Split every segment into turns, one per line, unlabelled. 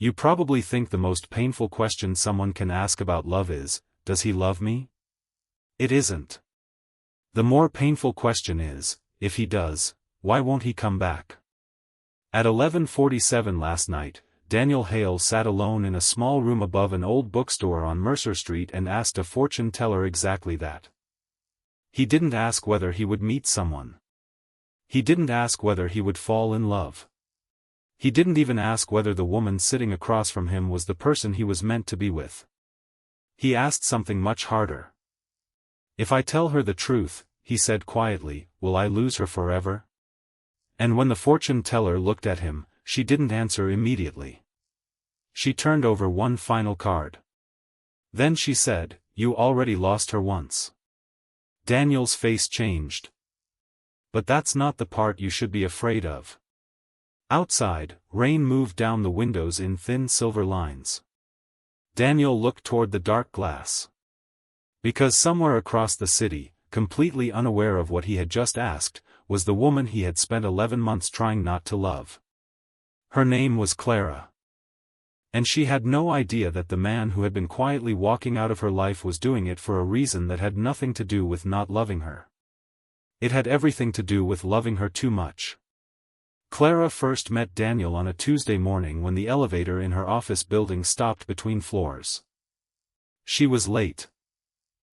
You probably think the most painful question someone can ask about love is, does he love me? It isn't. The more painful question is, if he does, why won't he come back? At 11:47 last night, Daniel Hale sat alone in a small room above an old bookstore on Mercer Street and asked a fortune teller exactly that. He didn't ask whether he would meet someone. He didn't ask whether he would fall in love. He didn't even ask whether the woman sitting across from him was the person he was meant to be with. He asked something much harder. If I tell her the truth, he said quietly, will I lose her forever? And when the fortune teller looked at him, she didn't answer immediately. She turned over one final card. Then she said, you already lost her once. Daniel's face changed. But that's not the part you should be afraid of. Outside, rain moved down the windows in thin silver lines. Daniel looked toward the dark glass. Because somewhere across the city, completely unaware of what he had just asked, was the woman he had spent 11 months trying not to love. Her name was Clara. And she had no idea that the man who had been quietly walking out of her life was doing it for a reason that had nothing to do with not loving her. It had everything to do with loving her too much. Clara first met Daniel on a Tuesday morning when the elevator in her office building stopped between floors. She was late.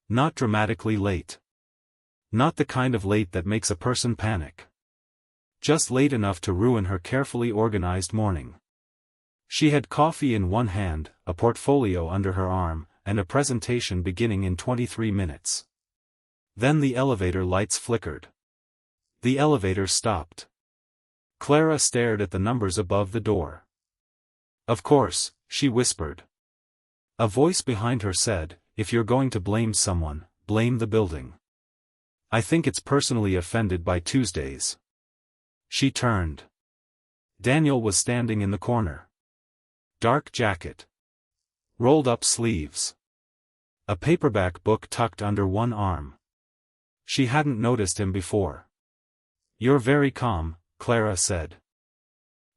Not dramatically late. Not the kind of late that makes a person panic. Just late enough to ruin her carefully organized morning. She had coffee in one hand, a portfolio under her arm, and a presentation beginning in 23 minutes. Then the elevator lights flickered. The elevator stopped. Clara stared at the numbers above the door. Of course, she whispered. A voice behind her said, if you're going to blame someone, blame the building. I think it's personally offended by Tuesdays. She turned. Daniel was standing in the corner. Dark jacket. Rolled up sleeves. A paperback book tucked under one arm. She hadn't noticed him before. You're very calm, Clara said.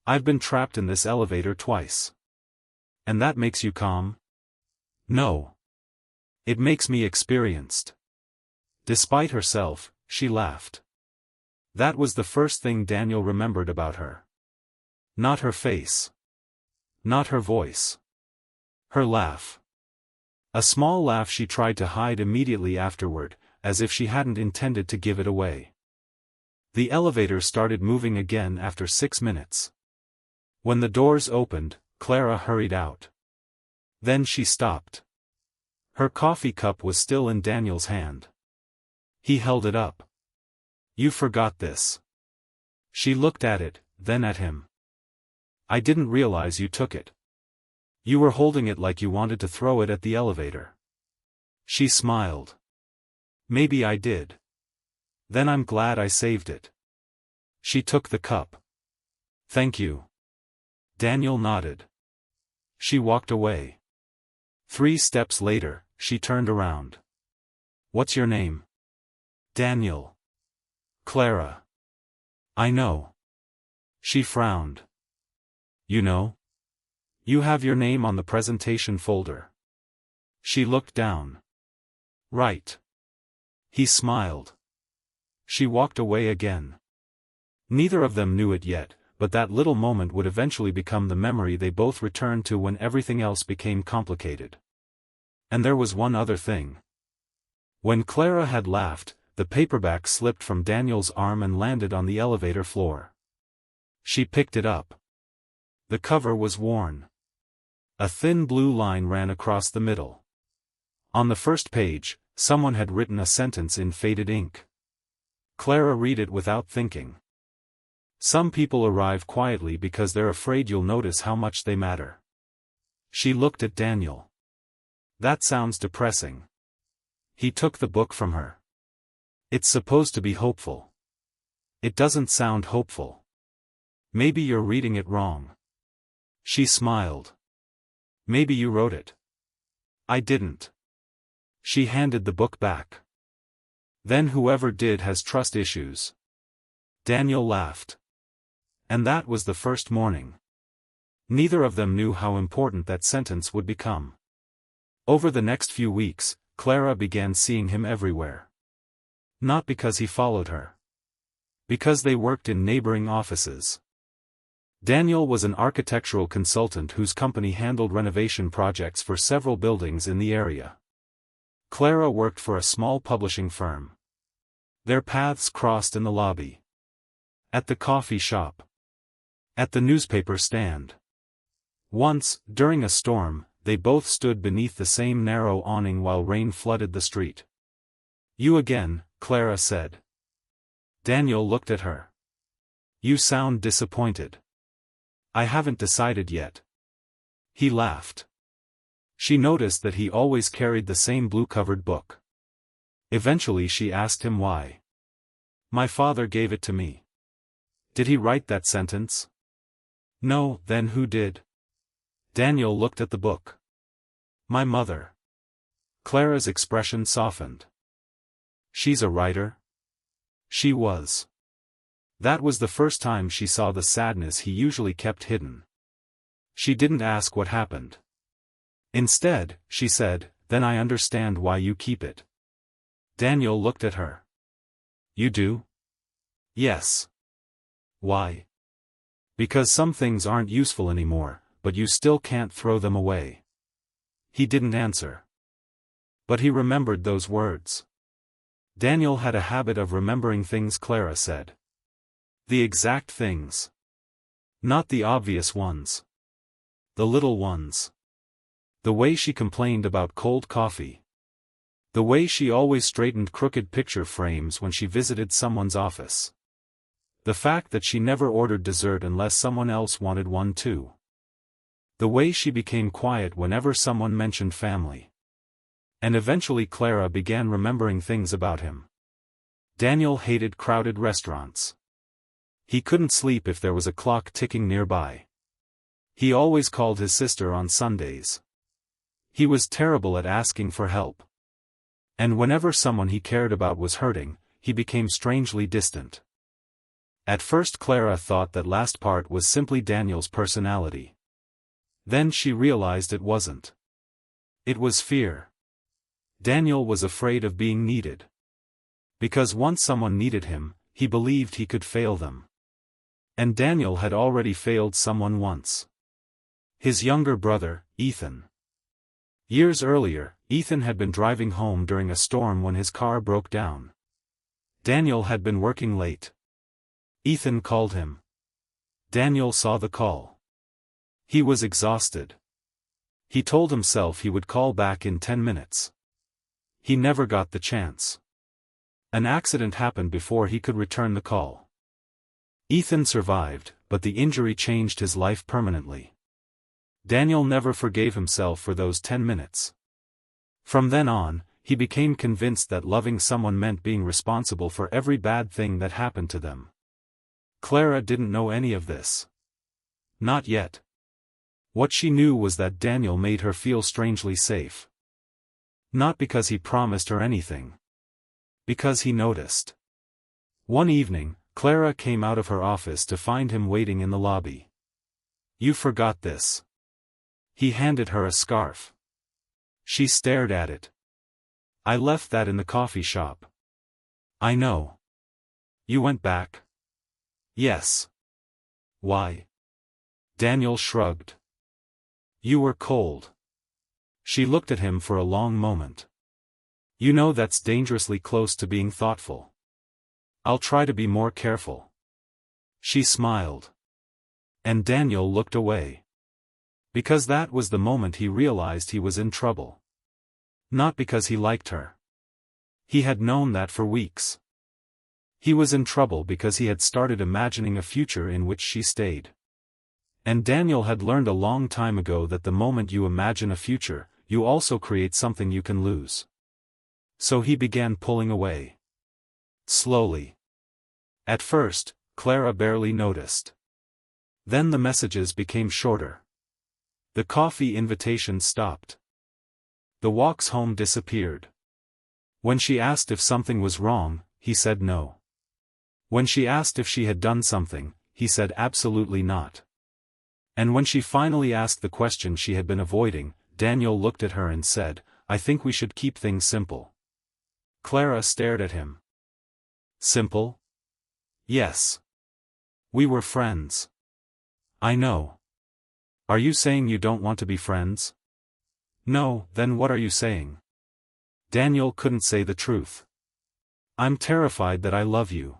I've been trapped in this elevator twice. And that makes you calm? No. It makes me experienced. Despite herself, she laughed. That was the first thing Daniel remembered about her. Not her face. Not her voice. Her laugh. A small laugh she tried to hide immediately afterward, as if she hadn't intended to give it away. The elevator started moving again after 6 minutes. When the doors opened, Clara hurried out. Then she stopped. Her coffee cup was still in Daniel's hand. He held it up. You forgot this. She looked at it, then at him. I didn't realize you took it. You were holding it like you wanted to throw it at the elevator. She smiled. Maybe I did. Then I'm glad I saved it. She took the cup. Thank you. Daniel nodded. She walked away. 3 steps later, she turned around. What's your name? Daniel. Clara. I know. She frowned. You know? You have your name on the presentation folder. She looked down. Right. He smiled. She walked away again. Neither of them knew it yet, but that little moment would eventually become the memory they both returned to when everything else became complicated. And there was one other thing. When Clara had laughed, the paperback slipped from Daniel's arm and landed on the elevator floor. She picked it up. The cover was worn. A thin blue line ran across the middle. On the first page, someone had written a sentence in faded ink. Clara read it without thinking. Some people arrive quietly because they're afraid you'll notice how much they matter. She looked at Daniel. That sounds depressing. He took the book from her. It's supposed to be hopeful. It doesn't sound hopeful. Maybe you're reading it wrong. She smiled. Maybe you wrote it. I didn't. She handed the book back. Then whoever did has trust issues. Daniel laughed. And that was the first morning. Neither of them knew how important that sentence would become. Over the next few weeks, Clara began seeing him everywhere. Not because he followed her. Because they worked in neighboring offices. Daniel was an architectural consultant whose company handled renovation projects for several buildings in the area. Clara worked for a small publishing firm. Their paths crossed in the lobby. At the coffee shop. At the newspaper stand. Once, during a storm, they both stood beneath the same narrow awning while rain flooded the street. "You again," Clara said. Daniel looked at her. "You sound disappointed." "I haven't decided yet." He laughed. She noticed that he always carried the same blue-covered book. Eventually she asked him why. "My father gave it to me." "Did he write that sentence?" "No." "Then who did?" Daniel looked at the book. "My mother." Clara's expression softened. "She's a writer?" She was. That was the first time she saw the sadness he usually kept hidden. She didn't ask what happened. Instead, she said, "Then I understand why you keep it." Daniel looked at her. "You do?" "Yes." "Why?" "Because some things aren't useful anymore, but you still can't throw them away." He didn't answer. But he remembered those words. Daniel had a habit of remembering things Clara said. The exact things. Not the obvious ones. The little ones. The way she complained about cold coffee. The way she always straightened crooked picture frames when she visited someone's office. The fact that she never ordered dessert unless someone else wanted one too. The way she became quiet whenever someone mentioned family. And eventually Clara began remembering things about him. Daniel hated crowded restaurants. He couldn't sleep if there was a clock ticking nearby. He always called his sister on Sundays. He was terrible at asking for help. And whenever someone he cared about was hurting, he became strangely distant. At first Clara thought that last part was simply Daniel's personality. Then she realized it wasn't. It was fear. Daniel was afraid of being needed. Because once someone needed him, he believed he could fail them. And Daniel had already failed someone once. His younger brother, Ethan. Years earlier, Ethan had been driving home during a storm when his car broke down. Daniel had been working late. Ethan called him. Daniel saw the call. He was exhausted. He told himself he would call back in 10 minutes. He never got the chance. An accident happened before he could return the call. Ethan survived, but the injury changed his life permanently. Daniel never forgave himself for those 10 minutes. From then on, he became convinced that loving someone meant being responsible for every bad thing that happened to them. Clara didn't know any of this. Not yet. What she knew was that Daniel made her feel strangely safe. Not because he promised her anything. Because he noticed. One evening, Clara came out of her office to find him waiting in the lobby. "You forgot this." He handed her a scarf. She stared at it. "I left that in the coffee shop." "I know." "You went back?" "Yes." "Why?" Daniel shrugged. "You were cold." She looked at him for a long moment. "You know that's dangerously close to being thoughtful." "I'll try to be more careful." She smiled. And Daniel looked away. Because that was the moment he realized he was in trouble. Not because he liked her. He had known that for weeks. He was in trouble because he had started imagining a future in which she stayed. And Daniel had learned a long time ago that the moment you imagine a future, you also create something you can lose. So he began pulling away. Slowly. At first, Clara barely noticed. Then the messages became shorter. The coffee invitations stopped. The walks home disappeared. When she asked if something was wrong, he said no. When she asked if she had done something, he said absolutely not. And when she finally asked the question she had been avoiding, Daniel looked at her and said, "I think we should keep things simple." Clara stared at him. Simple? Yes. We were friends. I know. Are you saying you don't want to be friends? No, then what are you saying? Daniel couldn't say the truth. I'm terrified that I love you.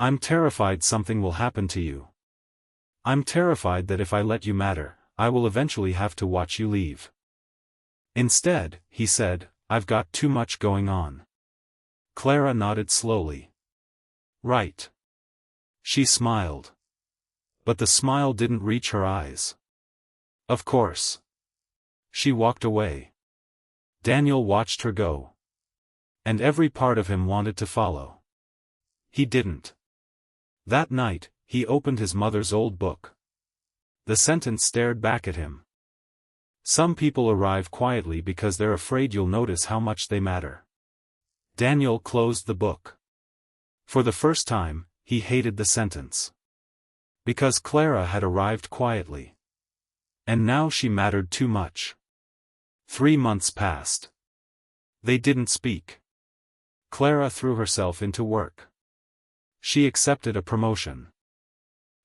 I'm terrified something will happen to you. I'm terrified that if I let you matter, I will eventually have to watch you leave. Instead, he said, I've got too much going on. Clara nodded slowly. Right. She smiled. But the smile didn't reach her eyes. Of course. She walked away. Daniel watched her go. And every part of him wanted to follow. He didn't. That night, he opened his mother's old book. The sentence stared back at him. Some people arrive quietly because they're afraid you'll notice how much they matter. Daniel closed the book. For the first time, he hated the sentence. Because Clara had arrived quietly. And now she mattered too much. 3 months passed. They didn't speak. Clara threw herself into work. She accepted a promotion.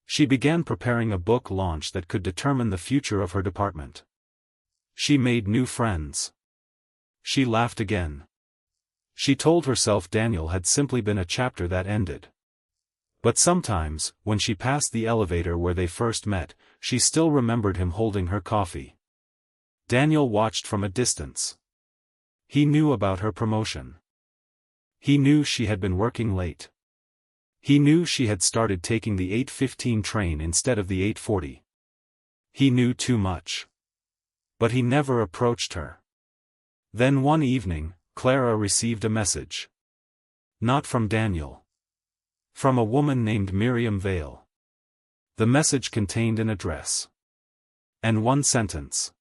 She began preparing a book launch that could determine the future of her department. She made new friends. She laughed again. She told herself Daniel had simply been a chapter that ended. But sometimes, when she passed the elevator where they first met, she still remembered him holding her coffee. Daniel watched from a distance. He knew about her promotion. He knew she had been working late. He knew she had started taking the 8:15 train instead of the 8:40. He knew too much. But he never approached her. Then one evening, Clara received a message. Not from Daniel. From a woman named Miriam Vale. The message contained an address. And one sentence.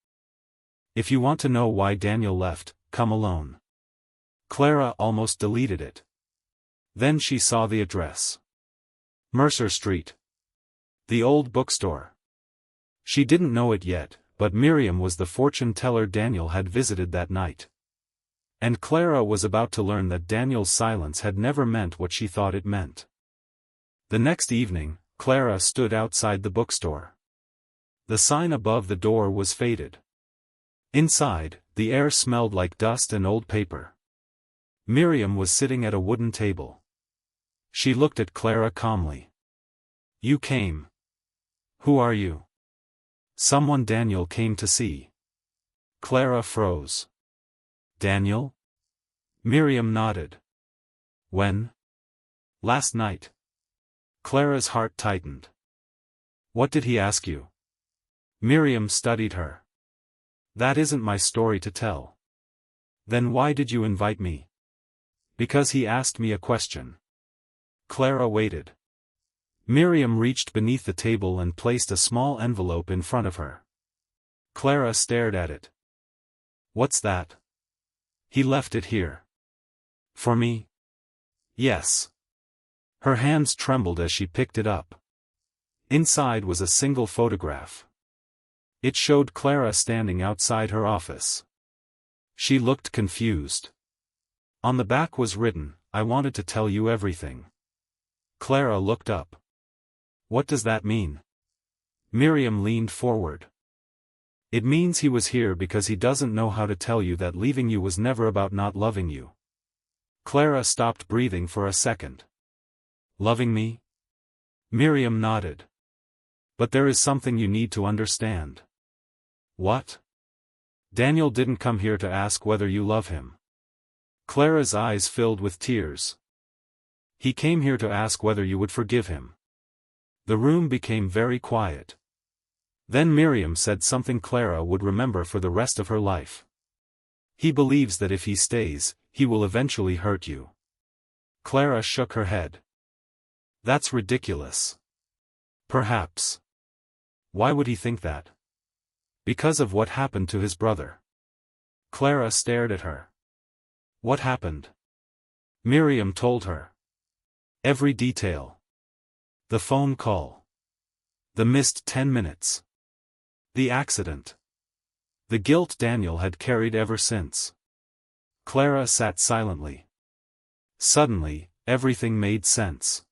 If you want to know why Daniel left, come alone. Clara almost deleted it. Then she saw the address. Mercer Street. The old bookstore. She didn't know it yet, but Miriam was the fortune teller Daniel had visited that night. And Clara was about to learn that Daniel's silence had never meant what she thought it meant. The next evening, Clara stood outside the bookstore. The sign above the door was faded. Inside, the air smelled like dust and old paper. Miriam was sitting at a wooden table. She looked at Clara calmly. You came. Who are you? Someone Daniel came to see. Clara froze. Daniel? Miriam nodded. When? Last night. Clara's heart tightened. What did he ask you? Miriam studied her. That isn't my story to tell. Then why did you invite me? Because he asked me a question. Clara waited. Miriam reached beneath the table and placed a small envelope in front of her. Clara stared at it. What's that? He left it here. For me? Yes. Her hands trembled as she picked it up. Inside was a single photograph. It showed Clara standing outside her office. She looked confused. On the back was written, I wanted to tell you everything. Clara looked up. What does that mean? Miriam leaned forward. It means he was here because he doesn't know how to tell you that leaving you was never about not loving you. Clara stopped breathing for a second. Loving me? Miriam nodded. But there is something you need to understand. What? Daniel didn't come here to ask whether you love him. Clara's eyes filled with tears. He came here to ask whether you would forgive him. The room became very quiet. Then Miriam said something Clara would remember for the rest of her life. He believes that if he stays, he will eventually hurt you. Clara shook her head. That's ridiculous. Perhaps. Why would he think that? Because of what happened to his brother. Clara stared at her. What happened? Miriam told her. Every detail. The phone call. The missed 10 minutes. The accident. The guilt Daniel had carried ever since. Clara sat silently. Suddenly, everything made sense.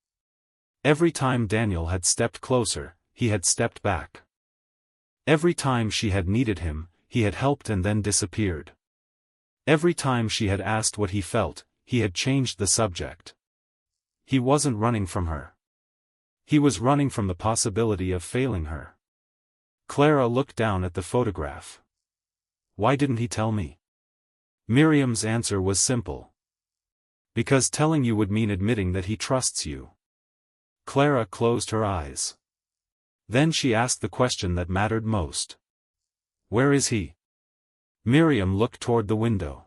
Every time Daniel had stepped closer, he had stepped back. Every time she had needed him, he had helped and then disappeared. Every time she had asked what he felt, he had changed the subject. He wasn't running from her. He was running from the possibility of failing her. Clara looked down at the photograph. Why didn't he tell me? Miriam's answer was simple. Because telling you would mean admitting that he trusts you. Clara closed her eyes. Then she asked the question that mattered most. Where is he? Miriam looked toward the window.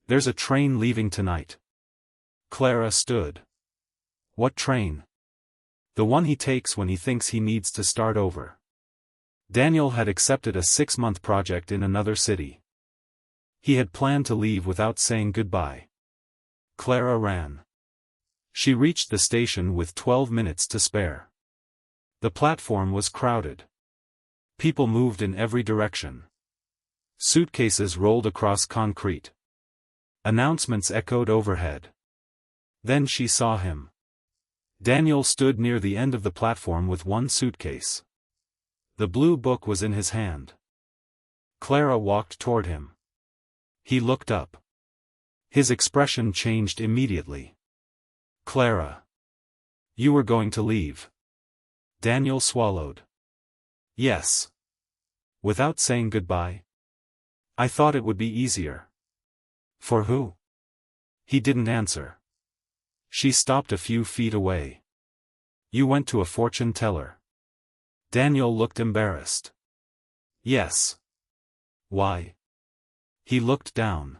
There's a train leaving tonight. Clara stood. What train? The one he takes when he thinks he needs to start over. Daniel had accepted a 6-month project in another city. He had planned to leave without saying goodbye. Clara ran. She reached the station with 12 minutes to spare. The platform was crowded. People moved in every direction. Suitcases rolled across concrete. Announcements echoed overhead. Then she saw him. Daniel stood near the end of the platform with one suitcase. The blue book was in his hand. Clara walked toward him. He looked up. His expression changed immediately. Clara. You were going to leave. Daniel swallowed. Yes. Without saying goodbye. I thought it would be easier. For who? He didn't answer. She stopped a few feet away. You went to a fortune teller. Daniel looked embarrassed. Yes. Why? He looked down.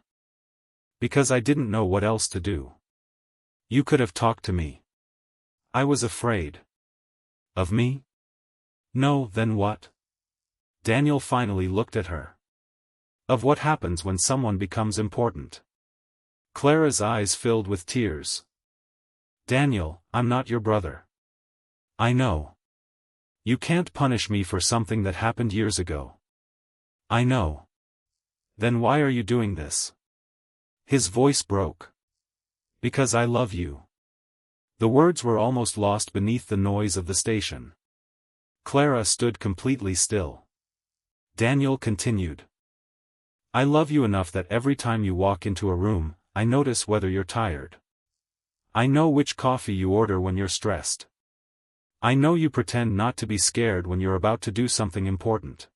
Because I didn't know what else to do. You could have talked to me. I was afraid. Of me? No, then what? Daniel finally looked at her. Of what happens when someone becomes important. Clara's eyes filled with tears. Daniel, I'm not your brother. I know. You can't punish me for something that happened years ago. I know. Then why are you doing this? His voice broke. Because I love you. The words were almost lost beneath the noise of the station. Clara stood completely still. Daniel continued. I love you enough that every time you walk into a room, I notice whether you're tired. I know which coffee you order when you're stressed. I know you pretend not to be scared when you're about to do something important.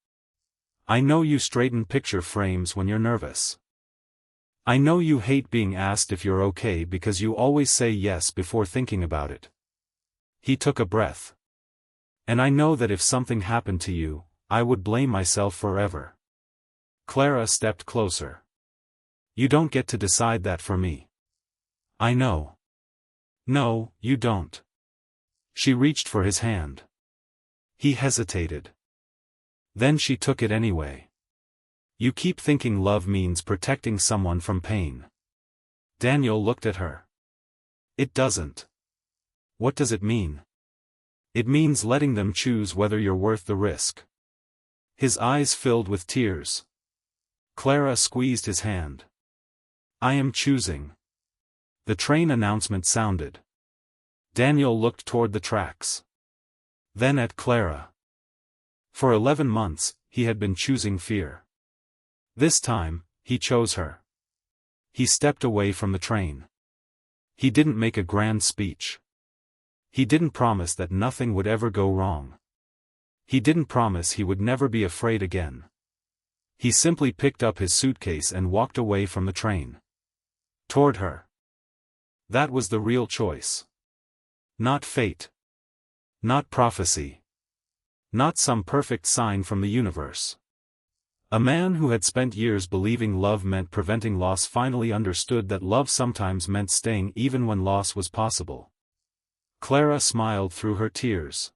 I know you straighten picture frames when you're nervous. I know you hate being asked if you're okay because you always say yes before thinking about it. He took a breath. And I know that if something happened to you, I would blame myself forever. Clara stepped closer. You don't get to decide that for me. I know. No, you don't. She reached for his hand. He hesitated. Then she took it anyway. You keep thinking love means protecting someone from pain. Daniel looked at her. It doesn't. What does it mean? It means letting them choose whether you're worth the risk. His eyes filled with tears. Clara squeezed his hand. I am choosing. The train announcement sounded. Daniel looked toward the tracks. Then at Clara. For 11 months, he had been choosing fear. This time, he chose her. He stepped away from the train. He didn't make a grand speech. He didn't promise that nothing would ever go wrong. He didn't promise he would never be afraid again. He simply picked up his suitcase and walked away from the train. Toward her. That was the real choice. Not fate. Not prophecy. Not some perfect sign from the universe. A man who had spent years believing love meant preventing loss finally understood that love sometimes meant staying even when loss was possible. Clara smiled through her tears.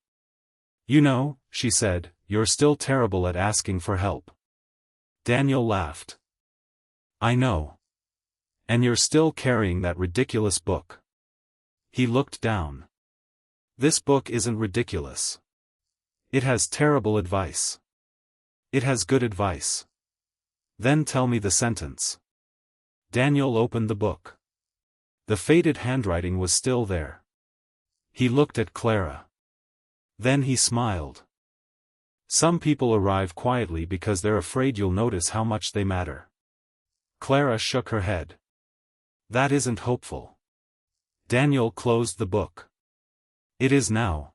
You know, she said, you're still terrible at asking for help. Daniel laughed. I know. And you're still carrying that ridiculous book. He looked down. This book isn't ridiculous. It has terrible advice. It has good advice. Then tell me the sentence. Daniel opened the book. The faded handwriting was still there. He looked at Clara. Then he smiled. Some people arrive quietly because they're afraid you'll notice how much they matter. Clara shook her head. That isn't hopeful. Daniel closed the book. It is now.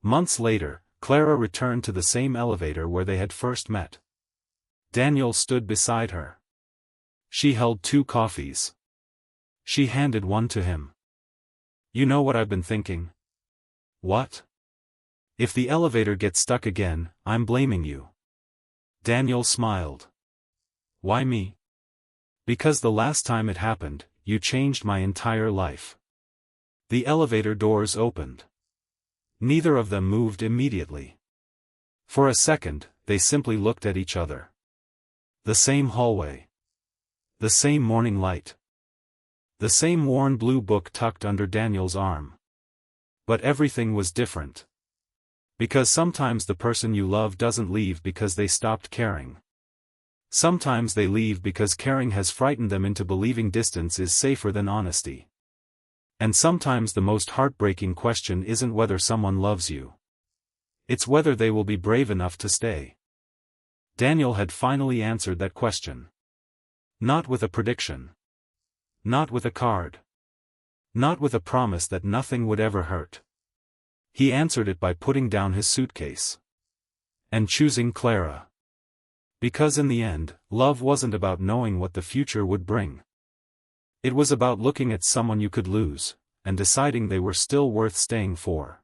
Months later, Clara returned to the same elevator where they had first met. Daniel stood beside her. She held 2 coffees. She handed one to him. You know what I've been thinking? What? If the elevator gets stuck again, I'm blaming you. Daniel smiled. Why me? Because the last time it happened, you changed my entire life. The elevator doors opened. Neither of them moved immediately. For a second, they simply looked at each other. The same hallway. The same morning light. The same worn blue book tucked under Daniel's arm. But everything was different. Because sometimes the person you love doesn't leave because they stopped caring. Sometimes they leave because caring has frightened them into believing distance is safer than honesty. And sometimes the most heartbreaking question isn't whether someone loves you. It's whether they will be brave enough to stay. Daniel had finally answered that question. Not with a prediction. Not with a card. Not with a promise that nothing would ever hurt. He answered it by putting down his suitcase. And choosing Clara. Because in the end, love wasn't about knowing what the future would bring. It was about looking at someone you could lose, and deciding they were still worth staying for.